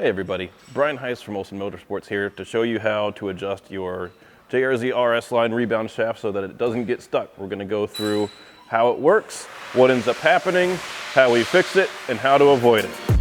Hey everybody, Brian Heiss from Olsen Motorsports here to show you how to adjust your JRZ RS line rebound shaft so that it doesn't get stuck. We're going to go through how it works, what ends up happening, how we fix it, and how to avoid it.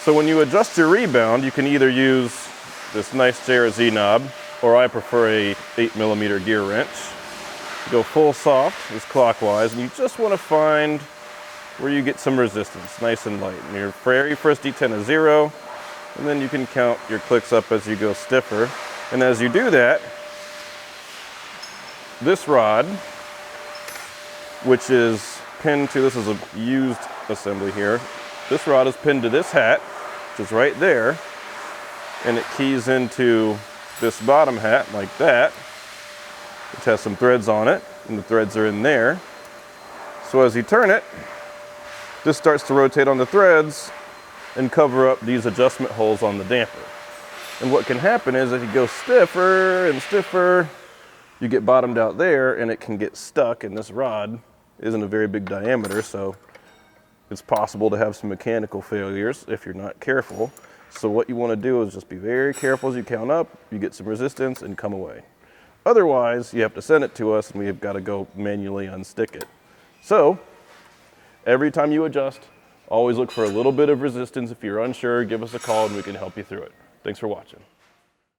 So when you adjust your rebound, you can either use this nice JRZ knob, or I prefer a 8mm gear wrench. Go full soft, is clockwise, and you just want to find where you get some resistance, nice and light. And your very first D10 is 0, and then you can count your clicks up as you go stiffer. And as you do that, this rod, which is pinned to, this is a used assembly here, this rod is pinned to this hat, which is right there, and it keys into this bottom hat like that, which has some threads on it, and the threads are in there. So as you turn it, this starts to rotate on the threads and cover up these adjustment holes on the damper. And what can happen is if you go stiffer and stiffer, you get bottomed out there and it can get stuck, and this rod isn't a very big diameter, so it's possible to have some mechanical failures if you're not careful. So what you want to do is just be very careful as you count up, you get some resistance, and come away. Otherwise, you have to send it to us and we've got to go manually unstick it. So every time you adjust, always look for a little bit of resistance. If you're unsure, give us a call and we can help you through it. Thanks for watching.